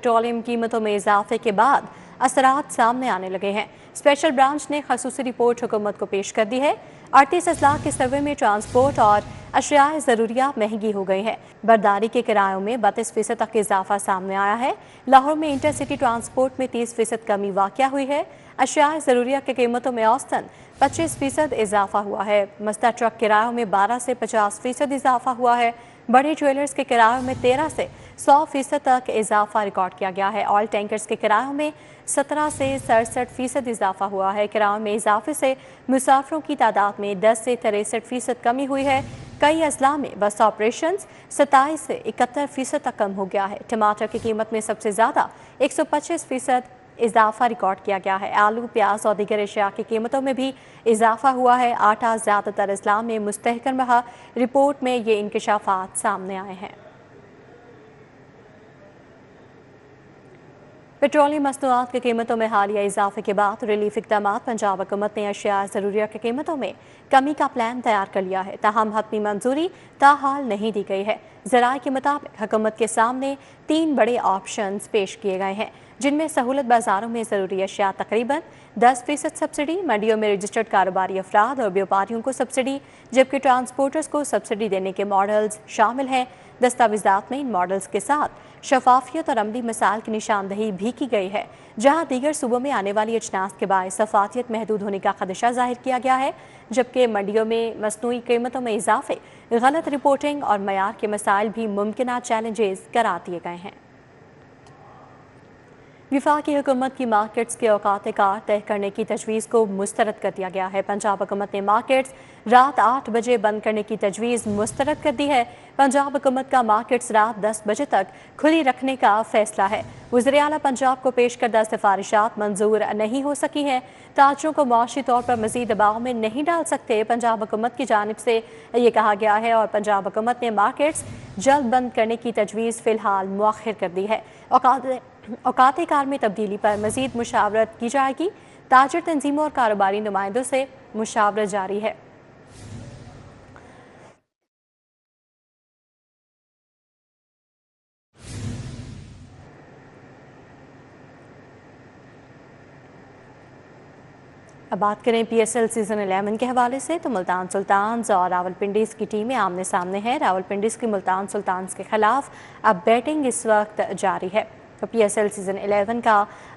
Petroleum कीमतों में इजाफे के बाद असरात सामने आने लगे हैं। स्पेशल ब्रांच ने खसूसी रिपोर्ट हुकूमत को पेश कर दी है। 38 अजला के सर्वे में ट्रांसपोर्ट और अशियाए ज़रूरियात महंगी हो गई है। बरदारी के किरायों में 32% तक इजाफा सामने आया है। लाहौर में इंटरसिटी ट्रांसपोर्ट में 30% कमी वाक़या हुई है। अशियाए ज़रूरियात की कीमतों में औसतन 25% इजाफा हुआ है। मस्ता ट्रक किरायों में 12 से 50% इजाफा हुआ है। बड़े ट्रेलर्स के किरायों में 13 से 100% तक इजाफा रिकॉर्ड किया गया है। ऑयल टैंकर्स के किरायों में 17 से 67% इजाफा हुआ है। किरायों में इजाफे से मुसाफिरों की तादाद में 10 से 63% कमी हुई है। कई अजला में बस ऑपरेशन 27 से 71% तक कम हो गया है। टमाटर की कीमत में सबसे ज़्यादा 125% इजाफा रिकॉर्ड किया गया है। आलू, प्याज और दीगर अशिया की कीमतों में भी इजाफा हुआ है। आटा ज़्यादातर अजला में मुस्तहकम रहा। रिपोर्ट में ये इंकशाफात सामने आए हैं। पेट्रोलियम मसनूआत की कीमतों में हालिया इजाफे के बाद रिलीफ इक़दाम पंजाब हुकूमत ने अशिया ज़रूरियात की कीमतों में कमी का प्लान तैयार कर लिया है। ताहम हतमी मंजूरी ताहाल नहीं दी गई है। ज़राए के मुताबिक हुकूमत के सामने 3 बड़े ऑप्शंस पेश किए गए हैं, जिनमें सहूलत बाजारों में ज़रूरी अशिया तकरीबन 10% सब्सिडी, मंडियों में रजिस्टर्ड कारोबारी अफराद और व्यापारियों को सब्सिडी, जबकि ट्रांसपोर्टर्स को सब्सिडी देने के मॉडल्स शामिल हैं। दस्तावेज़ात में इन मॉडल्स के साथ शफाफियत और अमली मसाइल की निशानदही भी की गई है। जहां दीगर सूबों में आने वाली अजनास के बायस शफाफियत महदूद होने का खदशा जाहिर किया गया है, जबकि मंडियों में मसनूई कीमतों में इजाफे, गलत रिपोर्टिंग और मयार के मसाइल भी मुमकिन चैलेंजेस करार दिए गए हैं। वफाकी हुकूमत की मार्केट्स के औकात कार तय करने की तजवीज़ को मुस्तरद कर दिया गया है। पंजाब हुकूमत ने मार्केट्स रात 8 बजे बंद करने की तजवीज़ मुस्तरद कर दी है। पंजाब हुकूमत का मार्केट्स रात 10 बजे तक खुली रखने का फैसला है। वज़ीर आला पंजाब को पेश करदा सिफारिशात मंजूर नहीं हो सकी हैं। ताजरों को मुआशी तौर पर मज़ीद दबाव में नहीं डाल सकते, पंजाब हुकूमत की जानिब से ये कहा गया है और पंजाब हुकूमत ने मार्केट्स जल्द बंद करने की तजवीज़ फ़िलहाल मुअख्खर कर दी है। औकात कार में तब्दीली पर मज़ीद मुशावरत की जाएगी। ताजर तंजीमों और कारोबारी नुमाइंदों से मुशावरत जारी है। अब बात करें PSL सीज़न 11 के हवाले से, तो मुल्तान सुल्तान्स और रावलपिंडीज़ की टीमें आमने सामने हैं। रावलपिंडीज़ की मुल्तान सुल्तान्स के खिलाफ अब बैटिंग इस वक्त जारी है। तो PSL सीज़न 11 का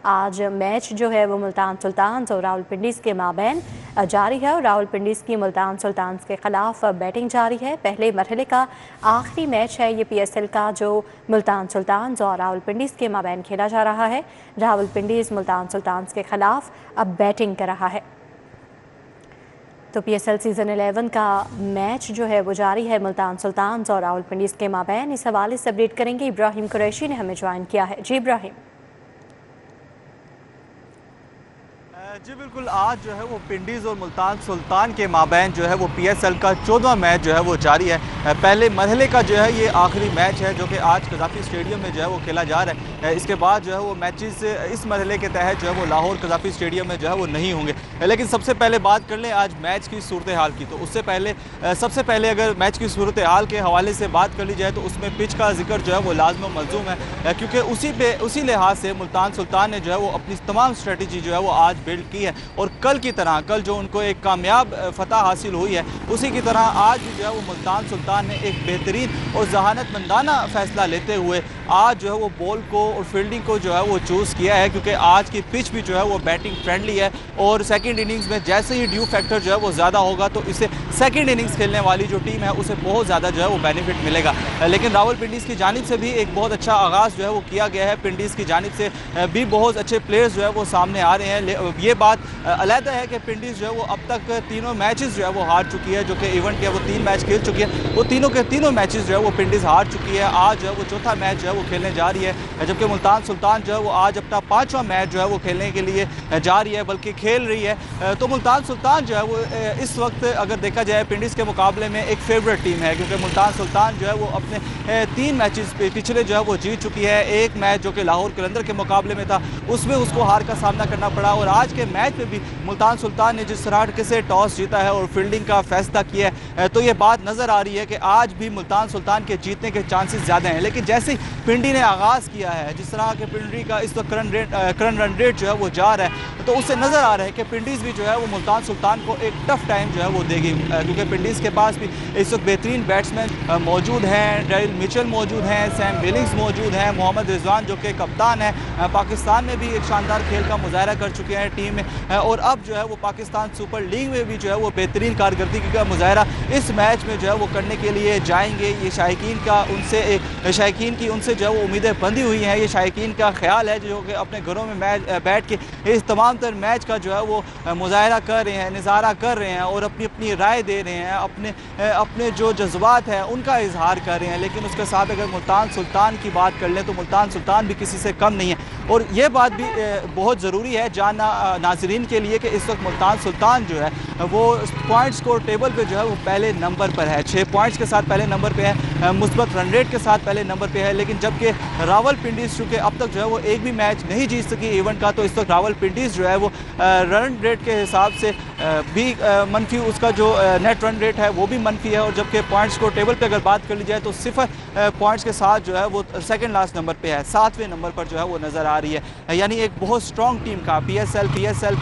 आज मैच जो है वो मुल्तान सुल्तान्स और रावलपिंडीज़ के माबैन जारी है और रावलपिंडीज़ की मुल्तान सुल्तान्स के खिलाफ बैटिंग जारी है। पहले मरहले का आखिरी मैच है ये PSL का, जो मुल्तान सुल्तान्स और रावलपिंडीज़ के माबैन खेला जा रहा है। रावलपिंडीज़ मुल्तान सुल्तान्स के खिलाफ अब बैटिंग कर रहा है। तो PSL सीज़न 11 का मैच जो है वो जारी है मुल्तान सुल्तान्स और रावलपिंडीज़ के माबैन। इस हवाले से अपडेट करेंगे, इब्राहिम कुरैशी ने हमें ज्वाइन किया है। जी इब्राहिम। जी बिल्कुल, आज जो है वो पिंडीज़ और मुल्तान सुल्तान के माबैन जो है वो PSL का 14वां मैच जो है वो जारी है। पहले मरहले का जो है ये आखिरी मैच है जो कि आज कज़ाफ़ी स्टेडियम में जो है वो खेला जा रहा है। इसके बाद जो है वो मैचेस इस मरहले के तहत जो है वो लाहौर कज़ाफ़ी स्टेडियम में जो है वो नहीं होंगे। लेकिन सबसे पहले बात कर लें आज मैच की सूरत हाल की, तो उससे पहले सबसे पहले अगर मैच की सूरत हाल के हवाले से बात कर ली जाए तो उसमें पिच का जिक्र जो है वो लाज़िम मलज़ूम है, क्योंकि उसी लिहाज से मुल्तान सुल्तान ने जो है वो अपनी तमाम स्ट्रेटजी जो है वो आज बिल्ड की है और कल की तरह, कल जो उनको एक कामयाब फतह हासिल हुई है उसी की तरह आज भी जो है वो मुल्तान सुल्तान ने एक बेहतरीन और जहानतमंदाना फैसला लेते हुए आज जो है वो बॉल को और फील्डिंग को जो है वो चूज़ किया है, क्योंकि आज की पिच भी जो है वो बैटिंग फ्रेंडली है और सेकंड इनिंग्स में जैसे ही ड्यू फैक्टर जो है वो ज़्यादा होगा तो इससे सेकंड इनिंग्स खेलने वाली जो टीम है उसे बहुत ज़्यादा जो है वो बेनिफिट मिलेगा। लेकिन रावलपिंडीज़ की जानिब से भी एक बहुत अच्छा आगाज़ जो है वो किया गया है। पिंडीज़ की जानिब से भी बहुत अच्छे प्लेयर्स जो है वो सामने आ रहे हैं। ये बात अलहदा है कि पिंडीज़ जो है वो अब तक तीनों मैचेस जो है वो हार चुकी है, जो कि इवेंट के वो 3 मैच खेल चुकी है, वो तीनों के तीनों मैचेस जो है वो पिंडीज़ हार चुकी है। आज जो है वो चौथा मैच जो है वो खेलने जा रही है, जबकि मुल्तान सुल्तान जो है वो आज अपना 5वां मैच जो है वो खेलने के लिए जा रही है, बल्कि खेल रही है। तो मुल्तान सुल्तान जो है वो इस वक्त अगर देखा जाए पिंडीज़ के मुकाबले में एक फेवरेट टीम है, क्योंकि मुल्तान सुल्तान जो है वो अपने 3 मैचेस पिछले जो है वो जीत चुकी है। एक मैच जो कि लाहौर कलंदर के मुकाबले में था उसमें उसको हार का सामना करना पड़ा और आज के मैच में भी मुल्तान सुल्तान ने जिस तरह से टॉस जीता है और फील्डिंग का फैसला किया है, तो ये बात नज़र आ रही है कि आज भी मुल्तान सुल्तान के जीतने के चांसेस ज़्यादा हैं। लेकिन जैसे پنڈی نے آغاز کیا ہے، جس طرح کہ پنڈی کا اس وقت کرنٹ رن ریٹ جو ہے وہ جا رہا ہے، تو اس سے نظر آ رہا ہے کہ پنڈیز بھی جو ہے وہ ملتان سلطان کو ایک ٹف ٹائم جو ہے وہ دے گی، کیونکہ پنڈیز کے پاس بھی اس وقت بہترین بیٹسمین موجود ہیں، ڈیریل مچل موجود ہیں، سیم بلنگز موجود ہیں، محمد رضوان جو کہ کپتان ہے، پاکستان میں بھی ایک شاندار کھیل کا مظاہرہ کر چکے ہیں ٹیم میں، اور اب جو ہے وہ پاکستان سپر لیگ میں بھی جو ہے وہ بہترین کارکردگی کا مظاہرہ اس میچ میں جو ہے وہ کرنے کے لیے جائیں گے۔ یہ شائقین کی ان سے جو ہے وہ امیدیں بندھی ہوئی ہیں، یہ شائقین کا خیال ہے جو کہ اپنے گھروں میں بیٹھ کے اس تمام تر میچ کا جو ہے وہ مظاہرہ کر رہے ہیں، نظارہ کر رہے ہیں اور اپنی رائے دے رہے ہیں، اپنے جو جذبات ہیں ان کا اظہار کر رہے ہیں، لیکن اس کے ساتھ اگر ملتان سلطان کی بات کر لیں تو ملتان سلطان بھی کسی سے کم نہیں ہے، اور یہ بات بھی بہت ضروری ہے جاننا ناظرین کے لیے کہ اس وقت ملتان سلطان جو ہے وہ پوائنٹ سکور ٹیبل پہ جو ہے وہ پہلے نمبر پر ہے، 6 پوائنٹس کے ساتھ پہلے نمبر پہ ہے، مثبت رن ریٹ کے ساتھ پہلے نمبر پہ ہے، لیکن جبکہ راول پنڈیز چونکہ اب تک جو ہے وہ ایک بھی میچ نہیں جیت سکی ایونٹ کا، تو اس وقت راول پنڈیز جو ہے وہ رن ریٹ کے حساب سے بھی منفی، اس کا جو نیٹ رن ریٹ ہے وہ بھی منفی ہے، اور جبکہ پوائنٹ سکور ٹیبل پہ اگر بات کر لی جائے تو 0 پوائنٹس کے ساتھ جو ہے وہ سیکنڈ لاسٹ نمبر پہ ہے، 7ویں نمبر پر جو ہے وہ نظر آ رہی ہے، یعنی ایک بہت سٹرونگ ٹیم کا پی ایس ایل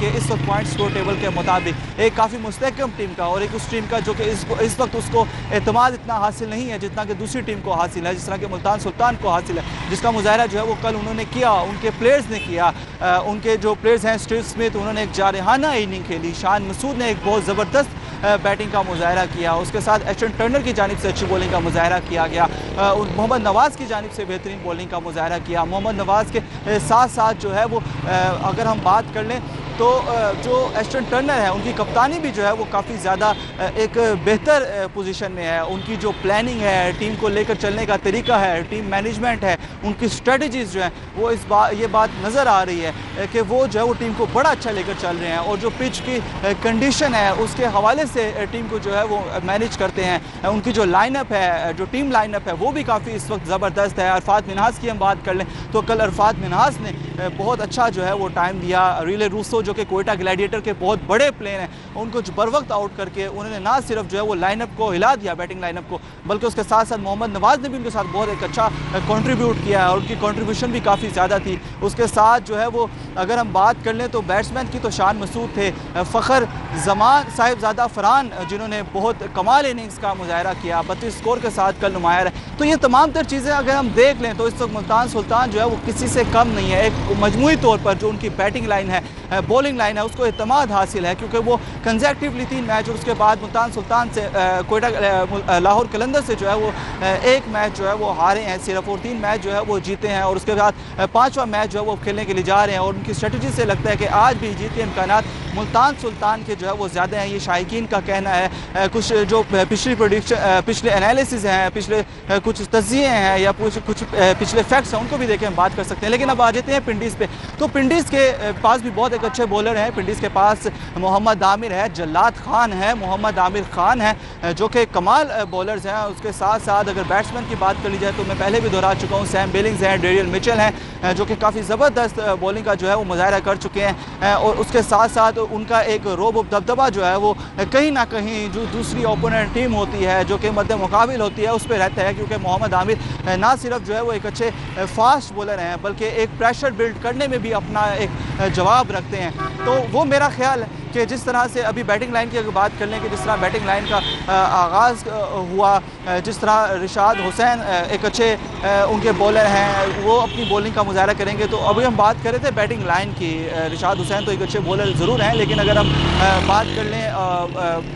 کے اس وقت پوائنٹ سکور ٹیبل کے مطابق ایک کافی مستحکم ٹیم کا، اور ایک اس ٹیم کا جو کہ اس وقت اس کو اعتماد اتنا حاصل نہیں ہے جتنا کہ دوسری ٹیم کو حاصل ہے، جس طرح کہ ملتان سلطان کو حاصل ہے، جس کا مظاہرہ جو ہے وہ کل انہوں نے کیا، ان کے پلیئرز نے کیا، ان کے جو پلیئرز ہیں اسٹیو اسمتھ انہوں نے ایک جارحانہ اننگ کھیلی، شان مسعود نے ایک بہت زبردست بیٹنگ کا مظاہرہ کیا، اس کے ساتھ ایشٹن ٹرنر کی جانب سے اچھی بولنگ کا مظاہرہ کیا گیا، محمد نواز کی جانب سے بہترین بولنگ کا مظاہرہ کیا، محمد نواز کے ساتھ ساتھ جو ہے وہ اگر ہم بات کر لیں تو جو ایشٹن ٹرنر ہے ان کی کپتانی بھی جو ہے وہ کافی زیادہ ایک بہتر پوزیشن میں ہے، ان کی جو پلاننگ ہے، ٹیم کو لے کر چلنے کا طریقہ ہے، ٹیم مینجمنٹ ہے، ان کی اسٹریٹجیز جو ہیں وہ یہ بات نظر آ رہی ہے کہ وہ جو ہے وہ ٹیم کو بڑا اچھا لے کر چل رہے ہیں، اور جو پچ کی کنڈیشن ہے اس کے حوالے سے ٹیم کو جو ہے وہ مینیج کرتے ہیں، ان کی جو لائن اپ ہے، جو ٹیم لائن اپ ہے وہ بھی کافی اس وقت زبردست ہے۔ عرفات منہاس کی ہم بات کر لیں تو کل عرفات منہاس نے بہت اچھا جو ہے وہ ٹائم دیا، ریلے روسو جو کہ کوئٹہ گلیڈیٹر کے بہت بڑے پلیئر ہیں ان کو بر وقت آؤٹ کر کے انہوں نے نہ صرف جو ہے وہ لائن اپ کو ہلا دیا، بیٹنگ لائن اپ کو، بلکہ اس کے ساتھ ساتھ محمد نواز نے بھی ان کے ساتھ بہت ایک اچھا کنٹریبیوٹ کیا ہے، اور ان کی کنٹریبیوشن بھی کافی زیادہ تھی۔ اس کے ساتھ جو ہے وہ اگر ہم بات کر لیں تو بیٹسمین کی تو شان مسعود تھے، فخر زمان صاحبزادہ فرحان جنہوں نے بہت کمال اننگز کا مظاہرہ کیا، 32 سکور کے ساتھ کل نمایاں ہے، تو یہ تمام تر چیزیں اگر ہم دیکھ لیں تو اس وقت ملتان سلطان جو ہے وہ کسی سے کم نہیں ہے، ایک مجموعی طور پر جو ان کی بیٹنگ لائن ہے، بولنگ لائن ہے، اس کو اعتماد حاصل ہے، کیونکہ وہ کنزیکٹیولی 3 میچ اور اس کے بعد ملتان سلطان سے کوئٹہ لاہور قلندر سے جو ہے وہ ایک میچ جو ہے وہ ہارے ہیں صرف، اور 3 میچ جو ہے وہ جیتے ہیں، اور اس کے بعد 5واں میچ جو ہے وہ کھیلنے کے لیے جا رہے ہیں، اور ان کی اسٹریٹجی سے لگتا ہے کہ آج بھی جیت کے امکانات ملتان سلطان کے جو ہے وہ زیادہ ہیں، یہ شائقین کا کہنا ہے۔ کچھ جو پچھلے انالیسز ہیں، پچھلے کچھ تجزیے ہیں یا کچھ پچھلے فیکٹس ہیں ان کو بھی دیکھیں ہم بات کر سکتے ہیں، لیکن اب آ جاتے ہیں پنڈیز پہ، تو پنڈیز کے پاس بھی بہت ایک اچھے بولر ہیں، پنڈیز کے پاس محمد عامر ہے، جلات خان ہے، محمد عامر خان ہے جو کہ کمال بولرز ہیں، اس کے ساتھ ساتھ اگر بیٹسمین کی بات کر لی جائے تو میں پہلے بھی دہرا چکا ہوں، سیم بلنگز ہیں، ڈیریل مچل ہیں جو کہ کافی زبردست بولنگ کا جو ہے وہ مظاہرہ کر چکے ہیں، اور اس کے ساتھ ساتھ ان کا ایک روب و دبدبہ جو ہے وہ کہیں نہ کہیں جو دوسری اوپوننٹ ٹیم ہوتی ہے جو کہ مد مقابل ہوتی ہے اس پہ رہتا ہے، کیونکہ محمد عامر نہ صرف جو ہے وہ ایک اچھے فاسٹ بولر ہیں بلکہ ایک پریشر بلڈ کرنے میں بھی اپنا ایک جواب رکھتے ہیں، تو وہ میرا خیال ہے کہ جس طرح سے ابھی بیٹنگ لائن کی اگر بات کر لیں کہ جس طرح بیٹنگ لائن کا آغاز ہوا، جس طرح رشاد حسین ایک اچھے ان کے بولر ہیں، وہ اپنی بولنگ کا مظاہرہ کریں گے، تو ابھی ہم بات کر رہے تھے بیٹنگ لائن کی، رشاد حسین تو ایک اچھے بولر ضرور ہیں، لیکن اگر ہم بات کر لیں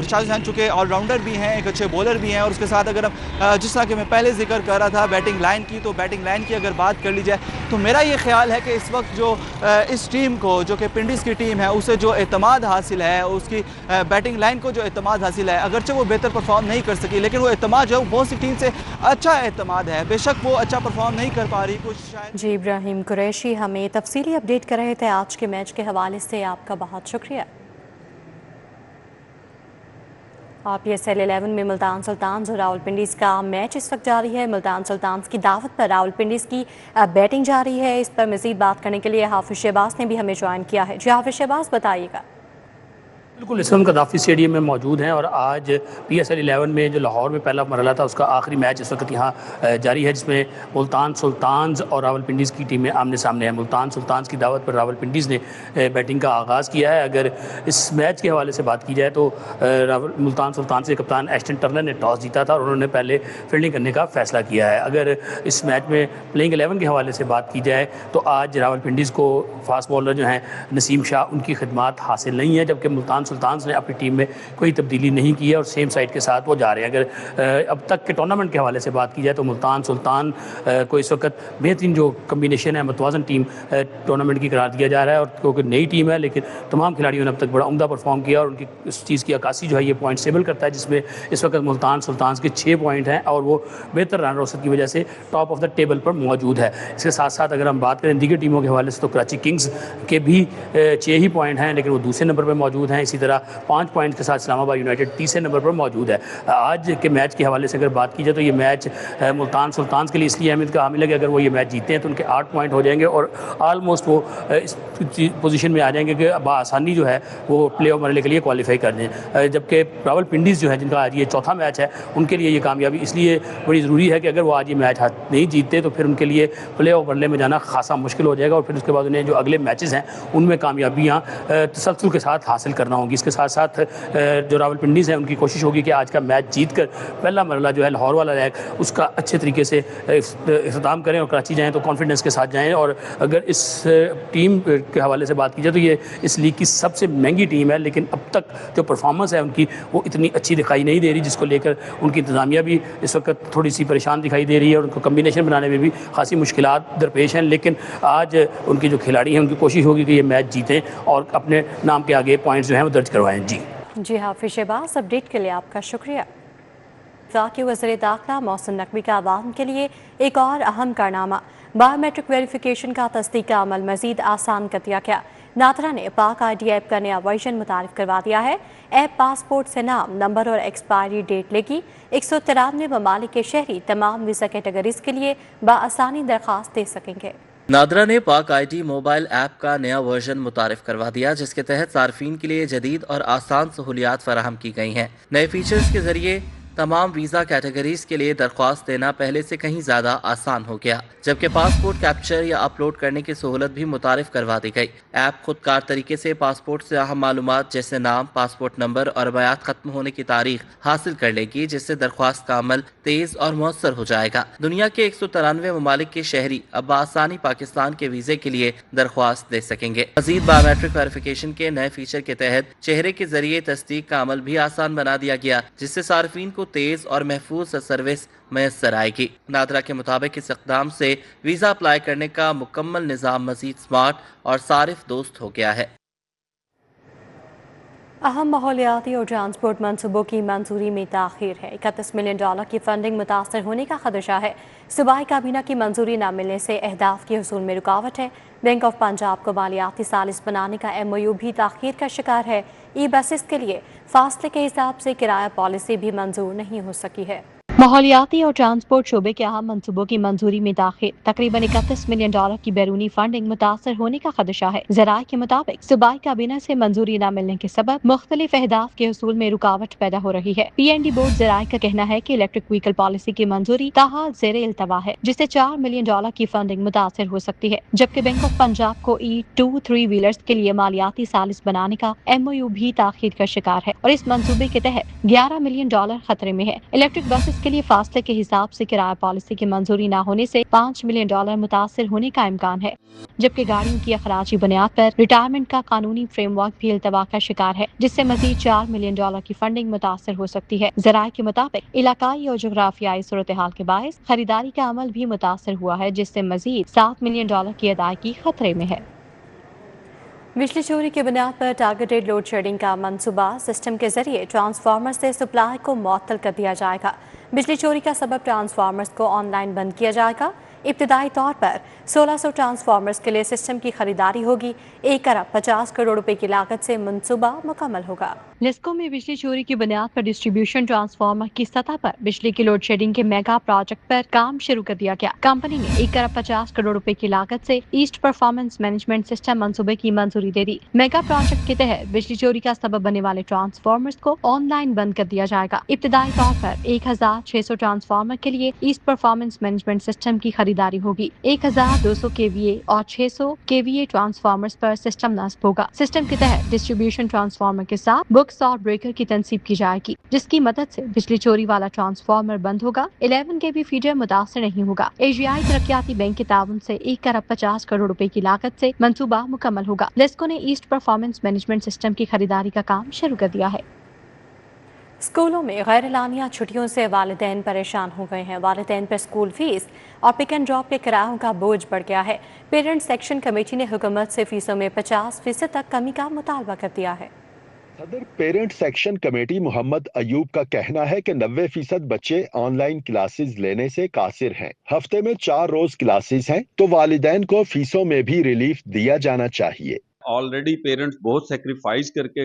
رشاد حسین چونکہ آل راؤنڈر بھی ہیں، ایک اچھے بولر بھی ہیں، اور اس کے ساتھ اگر ہم جس طرح کہ میں پہلے ذکر کر رہا تھا بیٹنگ لائن کی، تو بیٹنگ لائن کی اگر بات کر لی جائے تو میرا یہ خیال ہے کہ اس وقت جو اس ٹیم کو جو کہ پنڈیز کی ٹیم ہے اسے جو اعتماد حاصل ہے، اس کی بیٹنگ لائن کو جو اعتماد حاصل ہے، اگرچہ وہ بہتر پرفارم نہیں کر سکی لیکن وہ اعتماد جو ہے وہ بہت سی ٹیم سے اچھا اعتماد ہے، بے شک وہ اچھا پرفارم نہیں کر پا رہی کچھ شاید۔ جی ابراہیم قریشی ہمیں تفصیلی اپڈیٹ کر رہے تھے آج کے میچ کے حوالے سے، آپ کا بہت شکریہ۔ اور پی ایس ایل 11 میں ملتان سلطانز اور راول پنڈیز کا میچ اس وقت جاری ہے، ملتان سلطانز کی دعوت پر راول پنڈیز کی بیٹنگ جاری ہے، اس پر مزید بات کرنے کے لیے حافظ شہباز نے بھی ہمیں جوائن کیا ہے۔ جی حافظ شہباز بتائیے گا۔ بالکل اسلام قذافی اسٹیڈیم میں موجود ہیں اور آج PSL 11 میں جو لاہور میں پہلا مرحلہ تھا اس کا آخری میچ اس وقت یہاں جاری ہے، جس میں ملتان سلطانز اور راولپنڈیز کی ٹیمیں آمنے سامنے ہیں۔ ملتان سلطانز کی دعوت پر راولپنڈیز نے بیٹنگ کا آغاز کیا ہے۔ اگر اس میچ کے حوالے سے بات کی جائے تو ملتان سلطانز کے کپتان ایشٹن ٹرنر نے ٹاس جیتا تھا اور انہوں نے پہلے فیلڈنگ کرنے کا فیصلہ کیا ہے۔ اگر اس میچ میں پلینگ 11 کے حوالے سے بات کی جائے تو آج راولپنڈیز کو فاسٹ بالر جو ہیں نسیم شاہ ان کی خدمات حاصل نہیں ہیں، جبکہ ملتان سلطانز نے اپنی ٹیم میں کوئی تبدیلی نہیں کی ہے اور سیم سائٹ کے ساتھ وہ جا رہے ہیں۔ اگر اب تک کے ٹورنامنٹ کے حوالے سے بات کی جائے تو ملتان سلطان کو اس وقت بہترین جو کمبینیشن ہے متوازن ٹیم ٹورنامنٹ کی قرار دیا جا رہا ہے، اور کیونکہ نئی ٹیم ہے لیکن تمام کھلاڑیوں نے اب تک بڑا عمدہ پرفارم کیا اور ان کی اس چیز کی عکاسی جو ہے یہ پوائنٹ سیبل کرتا ہے، جس میں اس وقت ملتان سلطانز کے 6 پوائنٹ ہیں اور وہ بہتر رن اوسط کی وجہ سے ٹاپ آف دا ٹیبل پر موجود ہے۔ اس کے ساتھ ساتھ اگر ہم بات کریں دیگر ٹیموں کے حوالے سے تو کراچی کنگز کے بھی 6 ہی پوائنٹ ہیں لیکن وہ دوسرے نمبر پر موجود ہیں۔ اسی طرح 5 پوائنٹ کے ساتھ اسلام آباد یونائٹڈ تیسرے نمبر پر موجود ہے۔ آج کے میچ کے حوالے سے اگر بات کی جائے تو یہ میچ ملتان سلطانز کے لیے اس لیے اہمیت کا حامل ہے کہ اگر وہ یہ میچ جیتے ہیں تو ان کے 8 پوائنٹ ہو جائیں گے اور آلموسٹ وہ اس پوزیشن میں آ جائیں گے کہ بآسانی جو ہے وہ پلے آف مرحلے کے لیے کوالیفائی کر دیں، جبکہ راولپنڈیز جو ہے جن کا آج یہ چوتھا میچ ہے ان کے لیے یہ کامیابی اس لیے بڑی ضروری ہے کہ اگر وہ آج یہ میچ نہیں جیتتے تو پھر ان کے لیے پلے آف مرحلے میں جانا خاصا مشکل ہو جائے گا اور پھر اس کے بعد انہیں جو اگلے میچز ہیں ان میں کامیابیاں تسلسل کے ساتھ حاصل کرنا ہوں گی۔ اس کے ساتھ ساتھ جو راولپنڈیز ہیں ان کی کوشش ہوگی کہ آج کا میچ جیت کر پہلا مرحلہ جو ہے لاہور والا لیگ اس کا اچھے طریقے سے اختتام کریں اور کراچی جائیں تو کانفیڈنس کے ساتھ جائیں۔ اور اگر اس ٹیم کے حوالے سے بات کی جائے تو یہ اس لیگ کی سب سے مہنگی ٹیم ہے، لیکن اب تک جو پرفارمنس ہے ان کی وہ اتنی اچھی دکھائی نہیں دے رہی، جس کو لے کر ان کی انتظامیہ بھی اس وقت تھوڑی سی پریشان دکھائی دے رہی ہے اور ان کو کمبینیشن بنانے میں بھی خاصی مشکلات درپیش ہیں۔ لیکن آج ان کی جو کھلاڑی ہیں ان کی کوشش ہوگی کہ یہ میچ جیتیں اور اپنے نام کے آگے پوائنٹس جو ہیں وہ درج کروائیں۔ جی حافظ شہباز، اپڈیٹ کے لیے آپ کا شکریہ۔ وفاقی وزیر داخلہ محسن نقوی کا عوام کے لیے ایک اور اہم کارنامہ بایو میٹرک ویریفیکیشن کا تصدیق کا عمل مزید آسان کر دیا گیا۔ نادرا نے پاک ID ایپ کا نیا ورژن متعارف کروا دیا ہے۔ ایپ پاسپورٹ سے نام، نمبر اور ایکسپائری ڈیٹ لے گی۔ 193 ممالک کے شہری تمام ویزا کیٹیگریز کے لیے بآسانی درخواست دے سکیں گے۔ نادرا نے پاک ID موبائل ایپ کا نیا ورژن متعارف کروا دیا، جس کے تحت صارفین کے لیے جدید اور آسان سہولیات فراہم کی گئی ہیں۔ نئے فیچرز کے ذریعے تمام ویزا کیٹیگریز کے لیے درخواست دینا پہلے سے کہیں زیادہ آسان ہو گیا، جبکہ پاسپورٹ کیپچر یا اپلوڈ کرنے کی سہولت بھی متعارف کروا دی گئی۔ ایپ خود کار طریقے سے پاسپورٹ سے اہم معلومات جیسے نام، پاسپورٹ نمبر اور بیعت ختم ہونے کی تاریخ حاصل کر لے گی، جس سے درخواست کا عمل تیز اور مؤثر ہو جائے گا۔ دنیا کے 193 ممالک کے شہری اب بآسانی پاکستان کے ویزے کے لیے درخواست دے سکیں گے۔ مزید بایو میٹرک ویریفیکیشن کے نئے فیچر کے تحت چہرے کے ذریعے تصدیق کا عمل بھی آسان بنا دیا گیا، جس سے صارفین کو تیز اور محفوظ سروس میسر آئے گی۔ نادرا کے مطابق اس اقدام سے ویزا اپلائی کرنے کا مکمل نظام مزید سمارٹ اور صارف دوست ہو گیا ہے۔ اہم ماحولیاتی اور ٹرانسپورٹ منصوبوں کی منظوری میں تاخیر ہے۔ $31 ملین کی فنڈنگ متاثر ہونے کا خدشہ ہے۔ صوبائی کابینہ کی منظوری نہ ملنے سے اہداف کے حصول میں رکاوٹ ہے۔ بینک آف پنجاب کو مالیاتی ثالث بنانے کا MOU بھی تاخیر کا شکار ہے۔ ای بسز کے لیے فاصلے کے حساب سے کرایہ پالیسی بھی منظور نہیں ہو سکی ہے۔ ماحولیاتی اور ٹرانسپورٹ شعبے کے اہم منصوبوں کی منظوری میں تاخیر، تقریباً $31 ملین کی بیرونی فنڈنگ متاثر ہونے کا خدشہ ہے۔ ذرائع کے مطابق صوبائی کابینہ سے منظوری نہ ملنے کے سبب مختلف اہداف کے حصول میں رکاوٹ پیدا ہو رہی ہے۔ PND بورڈ ذرائع کا کہنا ہے کہ الیکٹرک وہیکل پالیسی کی منظوری تاحال زیر التوا ہے، جس سے $4 ملین کی فنڈنگ متاثر ہو سکتی ہے، جبکہ بینک آف پنجاب کو E2 3 ویلرز کے لیے مالیاتی ثالث بنانے کا MOU بھی تاخیر کا شکار ہے اور اس منصوبے کے تحت $11 ملین خطرے میں ہے۔ الیکٹرک بسز کے لیے فاصلے کے حساب سے کرایہ پالیسی کی منظوری نہ ہونے سے $5 ملین متاثر ہونے کا امکان ہے، جبکہ گاڑیوں کی اخراجی بنیاد پر ریٹائرمنٹ کا قانونی فریم ورک بھی التوا کا شکار ہے، جس سے مزید $4 ملین کی فنڈنگ متاثر ہو سکتی ہے۔ ذرائع کے مطابق علاقائی اور جغرافیائی صورتحال کے باعث خریداری کا عمل بھی متاثر ہوا ہے، جس سے مزید $7 ملین کی ادائیگی خطرے میں ہے۔ بجلی چوری کی بنیاد پر ٹارگیٹڈ لوڈ شیڈنگ کا منصوبہ، سسٹم کے ذریعے ٹرانسفارمر سے سپلائی کو معطل کر دیا جائے گا۔ بجلی چوری کا سبب ٹرانسفارمرز کو آن لائن بند کیا جائے گا۔ ابتدائی طور پر 1600 ٹرانسفارمرز کے لیے سسٹم کی خریداری ہوگی۔ 1 ارب 50 کروڑ روپے کی لاگت سے منصوبہ مکمل ہوگا۔ लिस्को में बिजली चोरी की बुनियाद पर डिस्ट्रीब्यूशन ट्रांसफार्मर की सतह पर बिजली की लोड शेडिंग के मेगा प्रोजेक्ट पर काम शुरू कर दिया गया। कंपनी ने 1 करोड़ 50 करोड़ रुपए की लागत से ईस्ट परफॉर्मेंस मैनेजमेंट सिस्टम मंसूबे की मंजूरी दे दी। मेगा प्रोजेक्ट के तहत बिजली चोरी का सबब बनने वाले ट्रांसफार्मर्स को ऑनलाइन बंद कर दिया जाएगा। इब्तदाई तौर पर 1600 ट्रांसफार्मर के लिए ईस्ट परफॉर्मेंस मैनेजमेंट सिस्टम की खरीदारी होगी। 1200 केवीए और 600 केवीए ट्रांसफार्मर्स पर सिस्टम नस्ब होगा। सिस्टम के तहत डिस्ट्रीब्यूशन ट्रांसफार्मर के साथ बुक्स और ब्रेकर की तनसीब की जाएगी, जिसकी मदद से बिजली चोरी वाला ट्रांसफार्मर बंद होगा। 11 केवी फीडर मुतासर नहीं होगा। एशियाई तरक्याती बैंक के ताउन से 1 अरब 50 करोड़ रुपए की लागत से मंसूबा मुकम्मल होगा। लिस्को ने ईस्ट परफॉर्मेंस मैनेजमेंट सिस्टम की खरीदारी का काम शुरू कर दिया है। स्कूलों में गैर एलानिया छुट्टियों से वालिदैन परेशान हो गए हैं। वालिदैन पर स्कूल फीस और पिक एंड ड्रॉप के किरायों का बोझ बढ़ गया है। पेरेंट्स सेक्शन कमेटी ने हुकूमत से फीसों में 50% तक कमी का मुतालबा कर दिया है। सदर parent section committee Mohammad Ayub का कहना है कि 90% बच्चे ऑनलाइन क्लासेस लेने से कासिर हैं। हफ्ते में 4 रोज क्लासेस हैं, तो वालिदैन को फीसों में भी रिलीफ दिया जाना चाहिए। ऑलरेडी पेरेंट्स बहुत सेक्रीफाइस करके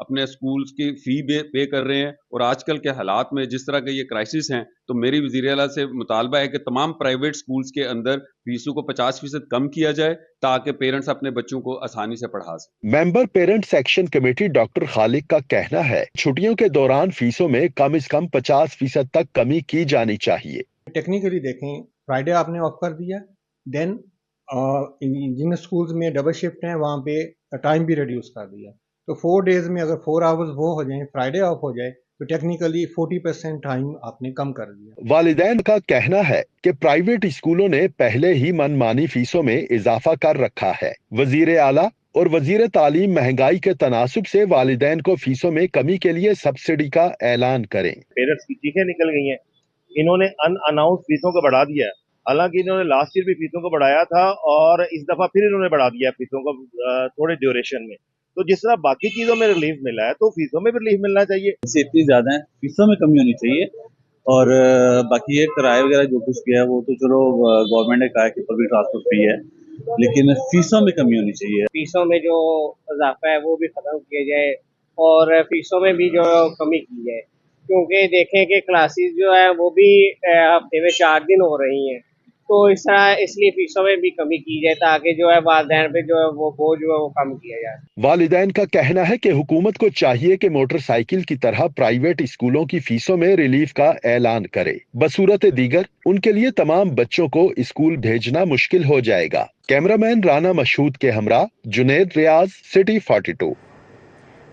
अपने स्कूल्स की फी पे कर रहे हैं, और आजकल के हालात में जिस तरह के ये क्राइसिस हैं, तो मेरी वज़ीर आला से मुतालबा है कि तमाम प्राइवेट स्कूल्स के अंदर फीसों को 50% कम किया जाए, ताकि पेरेंट्स अपने बच्चों को आसानी से पढ़ा सकें। Member parent section committee doctor Khaliq का कहना है, छुट्टियों के दौरान फीसों में कम से कम 50% तक कमी की जानी चाहिए। टेक्निकली देखें, फ्राइडे आपने ऑफ कर दिया, देन जिन स्कूल्स में डबल शिफ्ट हैं वहाँ पे टाइम भी रिड्यूस कर दिया, तो 4 डेज में अगर 4 आवर्स वो हो जाएं, फ्राइडे ऑफ हो जाए, तो टेक्निकली 40% टाइम आपने कम कर दिया। वालिदैन का कहना है कि प्राइवेट स्कूलों ने पहले ही मनमानी फीसों में इजाफा कर रखा है। वजीर आला और वजीर तालीम महंगाई के तनासुब से वालिदैन को फीसों में कमी के लिए सब्सिडी का ऐलान करें। पेरेंट्स की चीखें निकल गई हैं, इन्होंने अनअनाउंस फीसों को बढ़ा दिया है। हालांकि इन्होंने लास्ट ईयर भी फीसों को बढ़ाया था, और इस दफा फिर इन्होंने बढ़ा दिया फीसों को थोड़े ड्यूरेशन में। तो जिस तरह बाकी चीजों में रिलीफ मिला है, तो फीसों में भी रिलीफ मिलना चाहिए। इससे इतनी ज्यादा है, फीसों में कमी होनी चाहिए, और बाकी ये किराए वगैरह जो कुछ किया है वो तो चलो गवर्नमेंट ने कहा कि पब्लिक ट्रांसपोर्ट फ्री है, लेकिन फीसों में कमी होनी चाहिए। फीसों में जो इजाफा है वो भी खत्म किया जाए, और फीसों में भी जो कमी की जाए, क्योंकि देखें कि क्लासेस जो है वो भी हफ्ते में 4 दिन हो रही हैं, तो इस तरह इसलिए फीसों में भी कमी की जाए, ताकि जो है वालिदैन पे जो है वो बोझ जो है वो कम किया जाए। वालिदैन का कहना है कि हुकूमत को चाहिए कि मोटरसाइकिल की तरह प्राइवेट स्कूलों की फीसों में रिलीफ का ऐलान करे। बसूरत दीगर उनके लिए तमाम बच्चों को स्कूल भेजना मुश्किल हो जाएगा। कैमरामैन राना मशहूद के हमरा जुनेद रियाज, सिटी 42।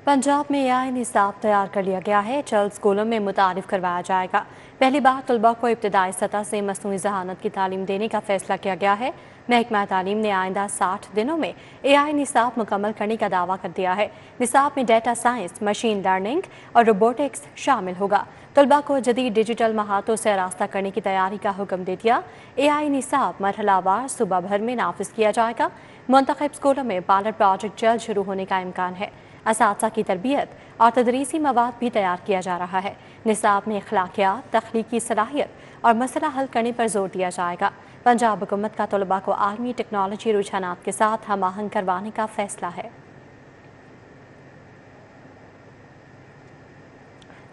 पंजाब में एआई निसाब तैयार कर लिया गया है, जल्द स्कूलों में मुतारिफ करवाया जाएगा। पहली बार तलबा को इब्तदाई सतह से मसनूई ज़हानत की तालीम देने का फैसला किया गया है। महकमा तालीम ने आइंदा 60 दिनों में एआई निसाब मुकम्मल करने का दावा कर दिया है। निसाब में डेटा साइंस, मशीन लर्निंग और रोबोटिक्स शामिल होगा। तलबा को जदीद डिजिटल महारतों से रास्ता करने की तैयारी का हुक्म दे दिया। एआई निसाब मरहलावार सुबह भर में नाफिज किया जाएगा। मुंतखब स्कूलों में पायलट प्रोजेक्ट जल्द शुरू होने का इम्कान है। असातिज़ा की तरबियत और तदरीसी मवाद भी तैयार किया जा रहा है। निसाब में अखलाकियात, तख्लीकी सलाहियत और मसला हल करने पर जोर दिया जाएगा। पंजाब हुकूमत का तलबा को आलमी टेक्नोलॉजी रुझानात के साथ हम आहंग करवाने का फैसला है।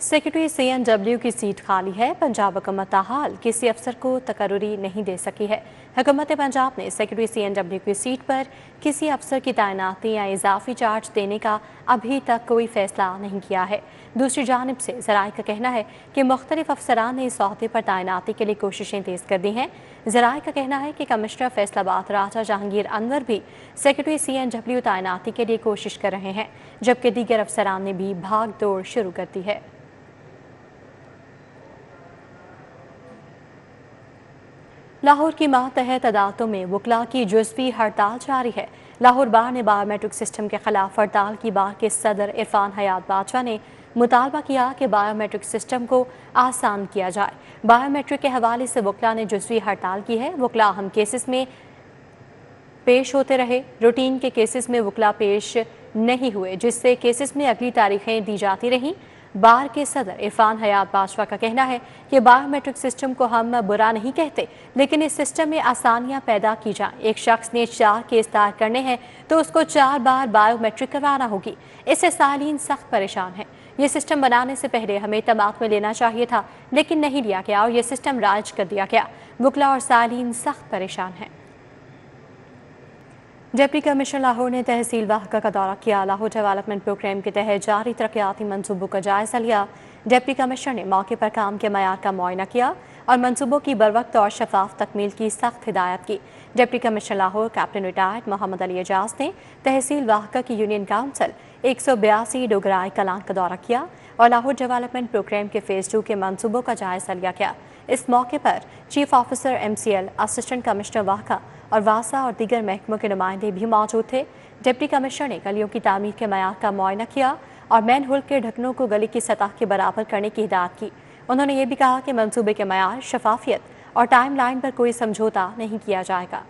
सेक्रेटरी CNW की सीट खाली है। पंजाब हुकूमत ताहाल किसी अफसर को तकर्रुरी नहीं दे सकी है। हुकूमत पंजाब ने सेक्रेटरी CNW की सीट पर किसी अफसर की तैनाती या इजाफी चार्ज देने का अभी तक कोई फैसला नहीं किया है। दूसरी जानिब से ज़राए का कहना है कि मुख्तलिफ अफसरान ने इस अहदे पर तैनाती के लिए कोशिशें तेज़ कर दी हैं। ज़राए का कहना है कि कमिश्नर फैसलाबाद राजा जहांगीर अनवर भी सेक्रेटरी CNW तैनाती के लिए कोशिश कर रहे हैं, जबकि दीगर अफसरान ने भी भाग दौड़ शुरू कर दी है। लाहौर की मातहत अदालतों में वकला की जुज़वी हड़ताल जारी है। लाहौर बार ने बायोमेट्रिक सिस्टम के खिलाफ हड़ताल की। बार के सदर इरफान हयात बादशाह ने मुतालबा किया कि बायोमेट्रिक सिस्टम को आसान किया जाए। बायोमेट्रिक के हवाले से वकला ने जुज़वी हड़ताल की है। वकला अहम केसेस में पेश होते रहे, रूटीन के केसेस में वकला पेश नहीं हुए, जिससे केसेस में अगली तारीखें दी जाती रहीं। बार के सदर इरफान हयात बाजवा का कहना है कि बायोमेट्रिक सिस्टम को हम बुरा नहीं कहते, लेकिन इस सिस्टम में आसानियां पैदा की जाएं। एक शख्स ने 4 केस दायर करने हैं तो उसको 4 बार बायोमेट्रिक करवाना होगी। इससे सालीन सख्त परेशान है। ये सिस्टम बनाने से पहले हमें तमाक में लेना चाहिए था, लेकिन नहीं लिया गया और ये सिस्टम राज कर दिया गया। वकला और सालीन सख्त परेशान हैं। डिप्टी कमिश्नर लाहौर ने तहसील वाहका का दौरा किया। लाहौर डेवलपमेंट प्रोग्राम के तहत जारी तरक्याती मंसूबों का जायजा लिया। डिप्टी कमिश्नर ने मौके पर काम के मयार का मुआयना किया और मंसूबों की बरवक्त और शफाफ तकमील की सख्त हिदायत की। Deputy commissioner Lahore captain retired Mohammad Ali Ejaz ने तहसील वाहका की यूनियन काउंसिल 182 डोगराई कलां का दौरा किया और लाहौर डेवलपमेंट प्रोग्राम के फेज़ 2 के मंसूबों का जायजा लिया गया। इस मौके पर chief officer MCL, assistant commissioner वाहका और वासा और दीगर महकमों के नुमाइंदे भी मौजूद थे। डिप्टी कमिश्नर ने गलियों की तामीर के मयार का मुआयना किया और मैन होल के ढक्कनों को गली की सतह के बराबर करने की हिदायत की। उन्होंने ये भी कहा कि मंसूबे के मयार, शफाफियत और टाइम लाइन पर कोई समझौता नहीं किया जाएगा।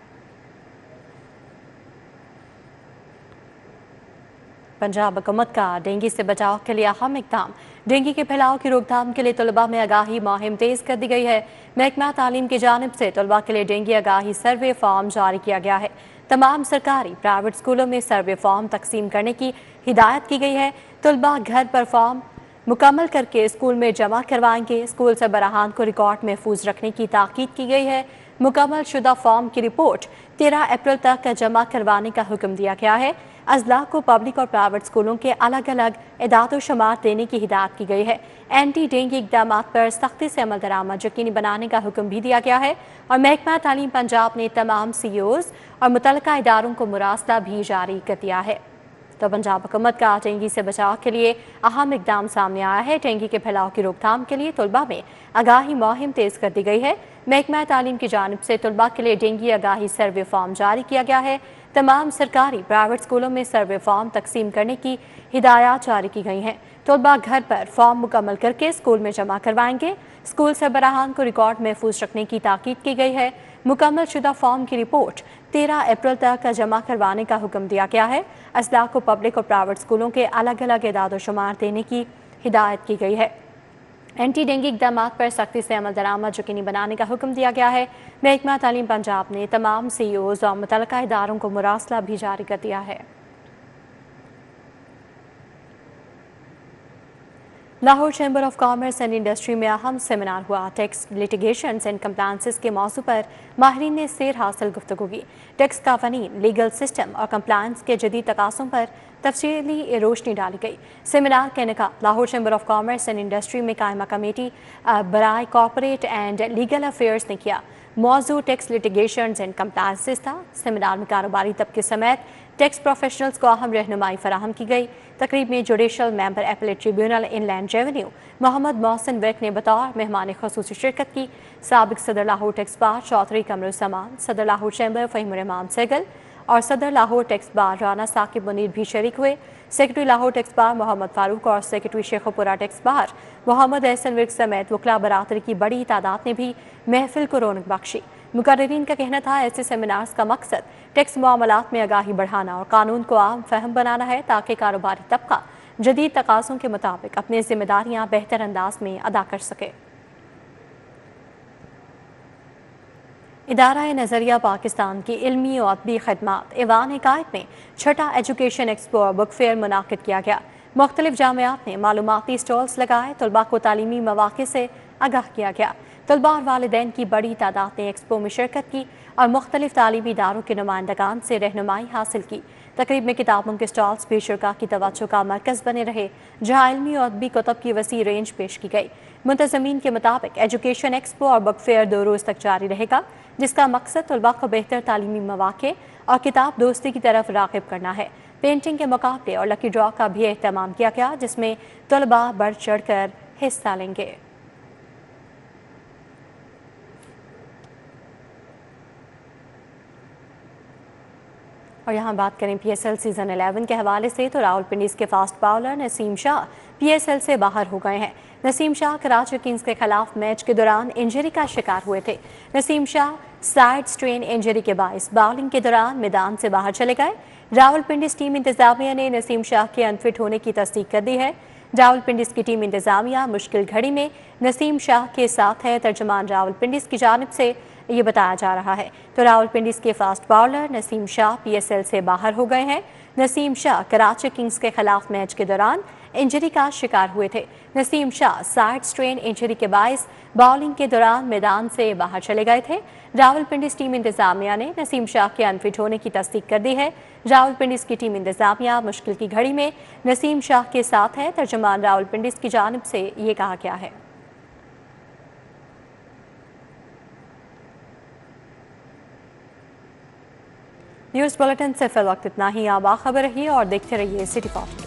पंजाब हुकूमत का डेंगू से बचाव के लिए अहम इकदाम। डेंगू के फैलाव की रोकथाम के लिए तलबा में आगाही मुहिम तेज कर दी गई है। महकमा तालीम की जानिब से तलबा के लिए डेंगू आगाही सर्वे फॉर्म जारी किया गया है। तमाम सरकारी प्राइवेट स्कूलों में सर्वे फॉर्म तकसीम करने की हिदायत की गई है। तलबा घर पर फॉर्म मुकम्मल करके स्कूल में जमा करवाएंगे। स्कूल सरबराहान को रिकॉर्ड महफूज रखने की ताकीद की गई है। मुकम्मल शुदा फॉर्म की रिपोर्ट 13 अप्रैल तक जमा करवाने का हुक्म दिया गया है। अजला को पब्लिक और प्राइवेट स्कूलों के अलग अलग इदाद शुमार देने की हिदायत की गई है। एंटी डेंगू इकदाम पर सख्ती से अमल दरामद यकीनी बनाने का हुक्म भी दिया गया है और महकमा तालीम पंजाब ने तमाम CEOs और मुतल्लिका इदारों को मुरासला भी जारी कर दिया है। तो पंजाब हुकूमत का डेंगू से बचाव के लिए अहम इकदाम सामने आया है। डेंगू के फैलाव की रोकथाम के लिए तलबा में आगाही मुहिम तेज कर दी गई है। महकमा तालीम की जानिब से तलबा के लिए डेंगू आगाही सर्वे फॉर्म जारी किया गया है। तमाम सरकारी प्राइवेट स्कूलों में सर्वे फॉर्म तकसीम करने की हिदायत जारी की गई हैं। तलबा घर पर फॉर्म मुकम्मल करके स्कूल में जमा करवाएंगे। स्कूल सरबराहान को रिकॉर्ड महफूज रखने की ताकीद की गई है। मुकम्मल शुदा फॉर्म की रिपोर्ट 13 अप्रैल तक जमा करवाने का हुक्म दिया गया है। अजला को पब्लिक और प्राइवेट स्कूलों के अलग अलग इदाद शुमार देने की हिदायत की गई है। एंटी डेंगू इकदाम पर सख्ती से अमल दरामद यकीनी बनाने का हुक्म दिया गया है। महकमा तालीम पंजाब ने तमाम CEOs और मुतल्लिका इदारों को मुरासला भी जारी कर दिया है। Lahore chamber of commerce and industry में अहम सेमिनार हुआ। टैक्स लिटिगेशंस एंड कंप्लायंसेस के मौजू पर माहिरीन ने सैर हासिल गुफ्तगू की। टैक्स कानून, लीगल सिस्टम और कंप्लायंस के जदीद तकासों पर तफसीली रोशनी डाली गई। सेमिनार का इनेकाद Lahore chamber of commerce and industry में कायमा कमेटी बराए कॉर्पोरेट एंड लीगल अफेयर्स ने किया। मौजू टैक्स लिटिगेशंस एंड कंप्लायंसेस था। सेमिनार में कारोबारी तबके समेत टैक्स प्रोफेशनल्स को अहम रहनुमाई फराहम की गई। तकरीब में judicial member appellate tribunal inland revenue Mohammad Mohsin Virk ने बतौर मेहमान खुसूसी शिरकत की। साबिक सदर लाहौर टैक्स बार चौधरी कमरुज़्ज़मान, सदर लाहौर चैम्बर फ़हीमुर-रहमान सहगल और सदर लाहौर टैक्स बार राना साकिब मुनीर भी शरीक हुए। Secretary Lahore tax bar Mohammad Farooq और secretary Sheikhupura tax bar Mohammad Ahsan Virk समेत वकला बरादरी की बड़ी तादाद ने भी महफिल को रौनक बख्शी। मुकर्रिरीन का कहना था ऐसे सेमिनार्स का मकसद टैक्स मामलात में आगाही बढ़ाना और कानून को आम फहम बनाना है ताकि कारोबारी तबका जदीद तकाज़ों के मुताबिक अपनी जिम्मेदारियां बेहतर अंदाज में अदा कर सके। इदारा नज़रिया पाकिस्तान की इल्मी और अदबी खदमात ईवान हिकायत में छठा एजुकेशन एक्सपो और बुक फेयर मुनाकिद किया गया। मुख्तलिफ जामियात ने मालूमाती स्टॉल्स लगाए। तलबा को तालीमी मौक़े से आगाह किया गया। तलबा और वालिदैन की बड़ी तादाद ने एक्सपो में शिरकत की और मुख्तलिफ तालीमी इदारों के नुमाइंदगान से रहनुमाई हासिल की। तकरीब में किताबों के स्टॉल्स भी शुरा की तवज्जो का मरकज़ बने रहे, जहाँ इल्मी और अदबी कुतुब की वसी रेंज पेश की गई। मुंतज़मीन के मुताबिक एजुकेशन एक्सपो और बुक फेयर 2 रोज़ तक जारी रहेगा, जिसका मकसद तलबा को बेहतर तालीमी मौक़े और किताब दोस्ती की तरफ राग़िब करना है। पेंटिंग के मुकाबले और लकी ड्रॉ का भी एहतमाम किया गया, जिसमें तलबा बढ़ चढ़ कर हिस्सा लेंगे। और यहाँ बात करें PSL सीज़न 11 के हवाले से तो रावलपिंडी के fast bowler Naseem Shah PSL से बाहर हो गए हैं। नसीम शाह कराची किंग्स के खिलाफ मैच के दौरान इंजरी का शिकार हुए थे। Naseem Shah side strain injury के बायस बॉलिंग के दौरान मैदान से बाहर चले गए। रावलपिंडी टीम इंतजामिया ने नसीम शाह के अनफिट होने की तस्दीक कर दी है। रावलपिंडी की टीम इंतजामिया मुश्किल घड़ी में नसीम शाह के साथ है, तर्जुमान रावलपिंडी की जानिब से ये बताया जा रहा है। तो रावलपिंडी के fast bowler Naseem Shah PSL से बाहर हो गए हैं। नसीम शाह कराची किंग्स के खिलाफ मैच के दौरान इंजरी का शिकार हुए थे। Naseem Shah side strain injury के बायस बॉलिंग के दौरान मैदान से बाहर चले गए थे। रावलपिंडी टीम इंतजामिया ने नसीम शाह के अनफिट होने की तस्दीक कर दी है। रावलपिंडी की टीम इंतजामिया मुश्किल की घड़ी में नसीम शाह के साथ है, तर्जुमान रावलपिंडी की जानिब से ये कहा गया है। न्यूज़ बुलेटिन से फिल वक्त इतना ही। आप बाखबर रहिए और देखते रहिए सिटी पॉस्ट।